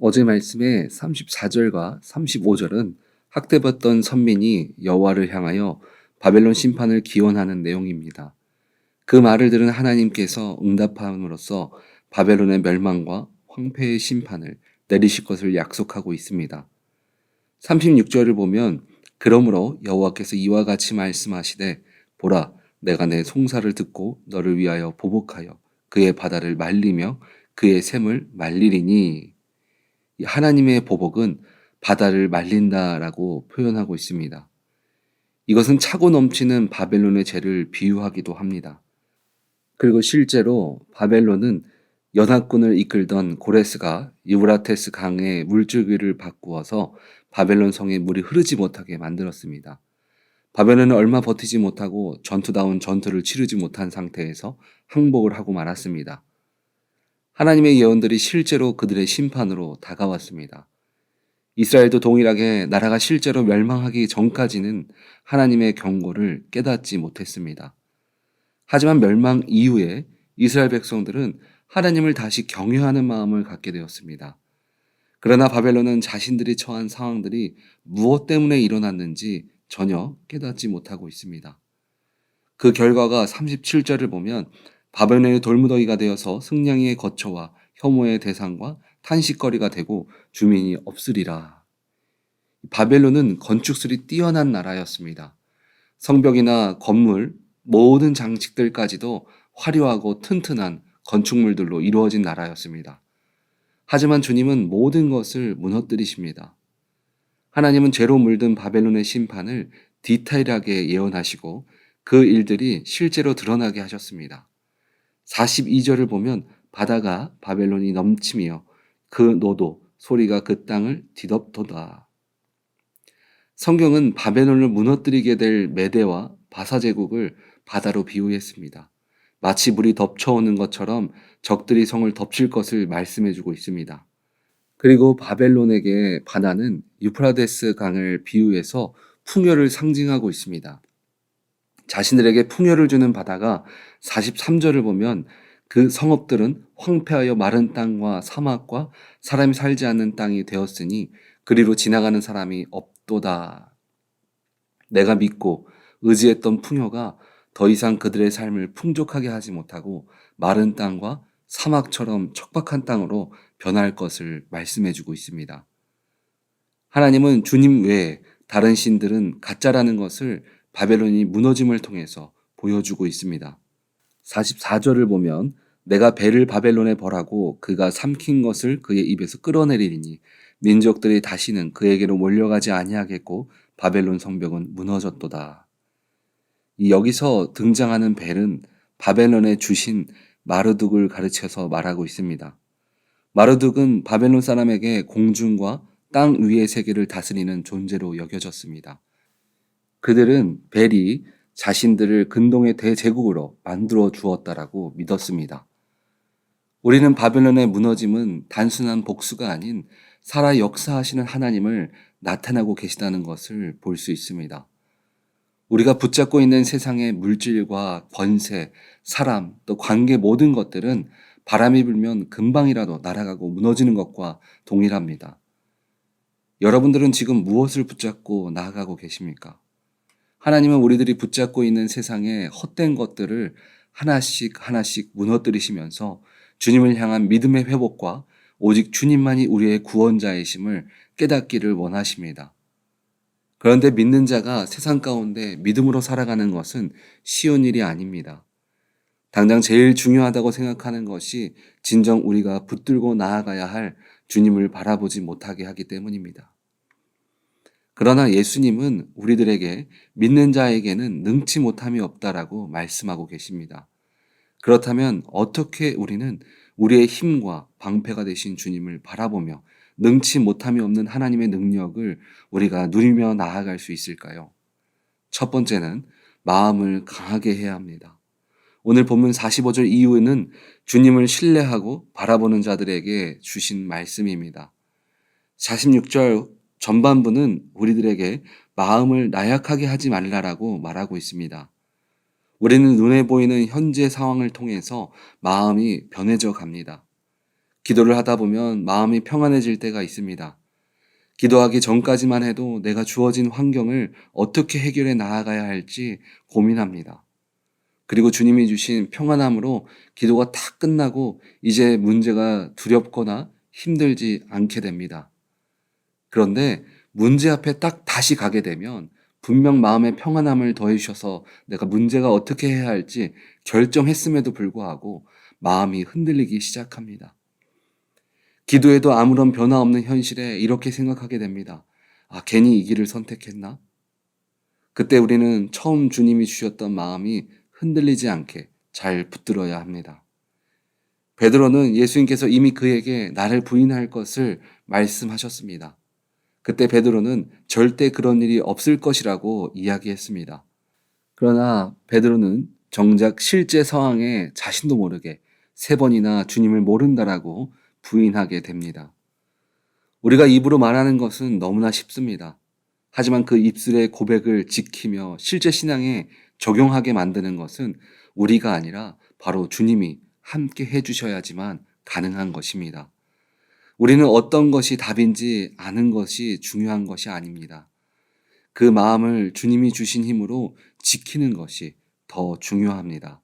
어제 말씀의 34절과 35절은 학대받던 선민이 여호와를 향하여 바벨론 심판을 기원하는 내용입니다. 그 말을 들은 하나님께서 응답함으로써 바벨론의 멸망과 황폐의 심판을 내리실 것을 약속하고 있습니다. 36절을 보면 그러므로 여호와께서 이와 같이 말씀하시되 보라 내가 내 송사를 듣고 너를 위하여 보복하여 그의 바다를 말리며 그의 샘을 말리리니 이 하나님의 보복은 바다를 말린다라고 표현하고 있습니다. 이것은 차고 넘치는 바벨론의 죄를 비유하기도 합니다. 그리고 실제로 바벨론은 연합군을 이끌던 고레스가 유브라테스 강의 물줄기를 바꾸어서 바벨론 성에 물이 흐르지 못하게 만들었습니다. 바벨론은 얼마 버티지 못하고 전투다운 전투를 치르지 못한 상태에서 항복을 하고 말았습니다. 하나님의 예언들이 실제로 그들의 심판으로 다가왔습니다. 이스라엘도 동일하게 나라가 실제로 멸망하기 전까지는 하나님의 경고를 깨닫지 못했습니다. 하지만 멸망 이후에 이스라엘 백성들은 하나님을 다시 경외하는 마음을 갖게 되었습니다. 그러나 바벨론은 자신들이 처한 상황들이 무엇 때문에 일어났는지 전혀 깨닫지 못하고 있습니다. 그 결과가 37절을 보면 바벨론의 돌무더기가 되어서 승냥이의 거처와 혐오의 대상과 탄식거리가 되고 주민이 없으리라. 바벨론은 건축술이 뛰어난 나라였습니다. 성벽이나 건물, 모든 장식들까지도 화려하고 튼튼한 건축물들로 이루어진 나라였습니다. 하지만 주님은 모든 것을 무너뜨리십니다. 하나님은 죄로 물든 바벨론의 심판을 디테일하게 예언하시고 그 일들이 실제로 드러나게 하셨습니다. 42절을 보면 바다가 바벨론이 넘치며 그 노도 소리가 그 땅을 뒤덮도다. 성경은 바벨론을 무너뜨리게 될 메대와 바사 제국을 바다로 비유했습니다. 마치 물이 덮쳐오는 것처럼 적들이 성을 덮칠 것을 말씀해주고 있습니다. 그리고 바벨론에게 바다는 유프라데스 강을 비유해서 풍요를 상징하고 있습니다. 자신들에게 풍요를 주는 바다가 43절을 보면 그 성읍들은 황폐하여 마른 땅과 사막과 사람이 살지 않는 땅이 되었으니 그리로 지나가는 사람이 없도다. 내가 믿고 의지했던 풍요가 더 이상 그들의 삶을 풍족하게 하지 못하고 마른 땅과 사막처럼 척박한 땅으로 변할 것을 말씀해주고 있습니다. 하나님은 주님 외에 다른 신들은 가짜라는 것을 바벨론이 무너짐을 통해서 보여주고 있습니다. 44절을 보면 내가 배를 바벨론에 벌하고 그가 삼킨 것을 그의 입에서 끌어내리니 민족들이 다시는 그에게로 몰려가지 아니하겠고 바벨론 성벽은 무너졌도다. 여기서 등장하는 벨은 바벨론의 주신 마르둑을 가르쳐서 말하고 있습니다. 마르둑은 바벨론 사람에게 공중과 땅 위의 세계를 다스리는 존재로 여겨졌습니다. 그들은 벨이 자신들을 근동의 대제국으로 만들어 주었다라고 믿었습니다. 우리는 바벨론의 무너짐은 단순한 복수가 아닌 살아 역사하시는 하나님을 나타나고 계시다는 것을 볼 수 있습니다. 우리가 붙잡고 있는 세상의 물질과 권세, 사람, 또 관계 모든 것들은 바람이 불면 금방이라도 날아가고 무너지는 것과 동일합니다. 여러분들은 지금 무엇을 붙잡고 나아가고 계십니까? 하나님은 우리들이 붙잡고 있는 세상의 헛된 것들을 하나씩 하나씩 무너뜨리시면서 주님을 향한 믿음의 회복과 오직 주님만이 우리의 구원자이심을 깨닫기를 원하십니다. 그런데 믿는 자가 세상 가운데 믿음으로 살아가는 것은 쉬운 일이 아닙니다. 당장 제일 중요하다고 생각하는 것이 진정 우리가 붙들고 나아가야 할 주님을 바라보지 못하게 하기 때문입니다. 그러나 예수님은 우리들에게 믿는 자에게는 능치 못함이 없다라고 말씀하고 계십니다. 그렇다면 어떻게 우리는 우리의 힘과 방패가 되신 주님을 바라보며 능치 못함이 없는 하나님의 능력을 우리가 누리며 나아갈 수 있을까요? 첫 번째는 마음을 강하게 해야 합니다. 오늘 본문 45절 이후에는 주님을 신뢰하고 바라보는 자들에게 주신 말씀입니다. 46절 전반부는 우리들에게 마음을 나약하게 하지 말라라고 말하고 있습니다. 우리는 눈에 보이는 현재 상황을 통해서 마음이 변해져 갑니다. 기도를 하다 보면 마음이 평안해질 때가 있습니다. 기도하기 전까지만 해도 내가 주어진 환경을 어떻게 해결해 나아가야 할지 고민합니다. 그리고 주님이 주신 평안함으로 기도가 다 끝나고 이제 문제가 두렵거나 힘들지 않게 됩니다. 그런데 문제 앞에 딱 다시 가게 되면 분명 마음의 평안함을 더해 주셔서 내가 문제가 어떻게 해야 할지 결정했음에도 불구하고 마음이 흔들리기 시작합니다. 기도에도 아무런 변화 없는 현실에 이렇게 생각하게 됩니다. 아, 괜히 이 길을 선택했나? 그때 우리는 처음 주님이 주셨던 마음이 흔들리지 않게 잘 붙들어야 합니다. 베드로는 예수님께서 이미 그에게 나를 부인할 것을 말씀하셨습니다. 그때 베드로는 절대 그런 일이 없을 것이라고 이야기했습니다. 그러나 베드로는 정작 실제 상황에 자신도 모르게 3번이나 주님을 모른다라고 부인하게 됩니다. 우리가 입으로 말하는 것은 너무나 쉽습니다. 하지만 그 입술의 고백을 지키며 실제 신앙에 적용하게 만드는 것은 우리가 아니라 바로 주님이 함께 해주셔야지만 가능한 것입니다. 우리는 어떤 것이 답인지 아는 것이 중요한 것이 아닙니다. 그 마음을 주님이 주신 힘으로 지키는 것이 더 중요합니다.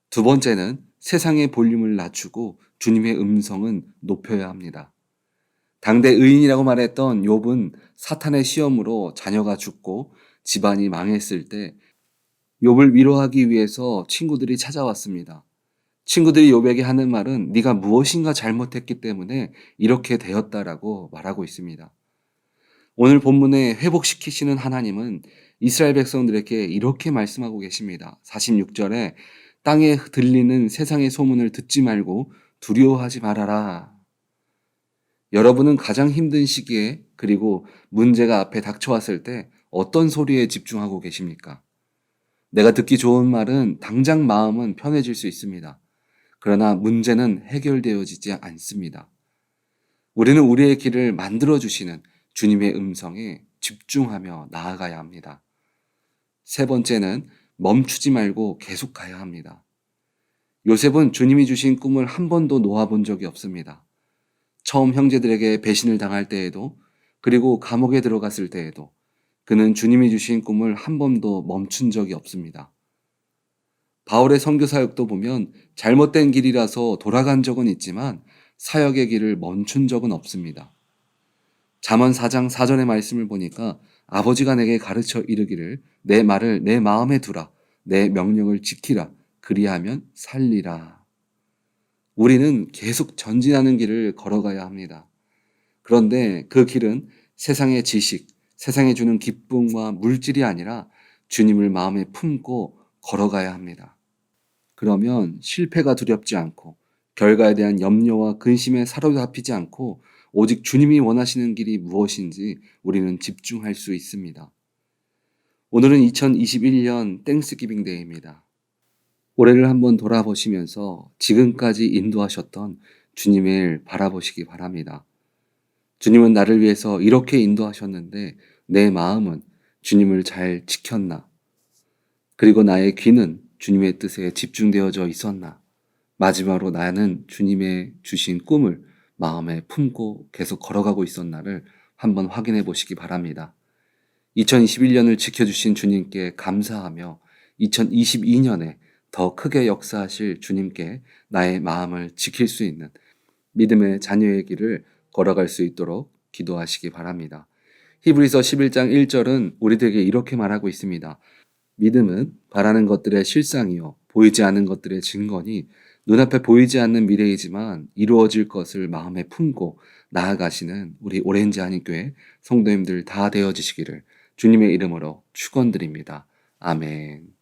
두 번째는 세상의 볼륨을 낮추고 주님의 음성은 높여야 합니다. 당대 의인이라고 말했던 욥은 사탄의 시험으로 자녀가 죽고 집안이 망했을 때 욥을 위로하기 위해서 친구들이 찾아왔습니다. 친구들이 욥에게 하는 말은 네가 무엇인가 잘못했기 때문에 이렇게 되었다라고 말하고 있습니다. 오늘 본문에 회복시키시는 하나님은 이스라엘 백성들에게 이렇게 말씀하고 계십니다. 46절에 땅에 들리는 세상의 소문을 듣지 말고 두려워하지 말아라. 여러분은 가장 힘든 시기에 그리고 문제가 앞에 닥쳐왔을 때 어떤 소리에 집중하고 계십니까? 내가 듣기 좋은 말은 당장 마음은 편해질 수 있습니다. 그러나 문제는 해결되어지지 않습니다. 우리는 우리의 길을 만들어주시는 주님의 음성에 집중하며 나아가야 합니다. 세 번째는 멈추지 말고 계속 가야 합니다. 요셉은 주님이 주신 꿈을 한 번도 놓아본 적이 없습니다. 처음 형제들에게 배신을 당할 때에도 그리고 감옥에 들어갔을 때에도 그는 주님이 주신 꿈을 한 번도 멈춘 적이 없습니다. 바울의 선교 사역도 보면 잘못된 길이라서 돌아간 적은 있지만 사역의 길을 멈춘 적은 없습니다. 잠언 4장 4절의 말씀을 보니까 아버지가 내게 가르쳐 이르기를 내 말을 내 마음에 두라 내 명령을 지키라 그리하면 살리라. 우리는 계속 전진하는 길을 걸어가야 합니다. 그런데 그 길은 세상의 지식, 세상에 주는 기쁨과 물질이 아니라 주님을 마음에 품고 걸어가야 합니다. 그러면 실패가 두렵지 않고 결과에 대한 염려와 근심에 사로잡히지 않고 오직 주님이 원하시는 길이 무엇인지 우리는 집중할 수 있습니다. 오늘은 2021년 땡스기빙 데이입니다. 올해를 한번 돌아보시면서 지금까지 인도하셨던 주님의 일 바라보시기 바랍니다. 주님은 나를 위해서 이렇게 인도하셨는데 내 마음은 주님을 잘 지켰나? 그리고 나의 귀는 주님의 뜻에 집중되어져 있었나? 마지막으로 나는 주님의 주신 꿈을 마음에 품고 계속 걸어가고 있었나를 한번 확인해 보시기 바랍니다. 2021년을 지켜주신 주님께 감사하며 2022년에 더 크게 역사하실 주님께 나의 마음을 지킬 수 있는 믿음의 자녀의 길을 걸어갈 수 있도록 기도하시기 바랍니다. 히브리서 11장 1절은 우리들에게 이렇게 말하고 있습니다. 믿음은 바라는 것들의 실상이요 보이지 않는 것들의 증거니 눈앞에 보이지 않는 미래이지만 이루어질 것을 마음에 품고 나아가시는 우리 오렌지 한인교회 성도님들 다 되어지시기를 주님의 이름으로 축원드립니다. 아멘.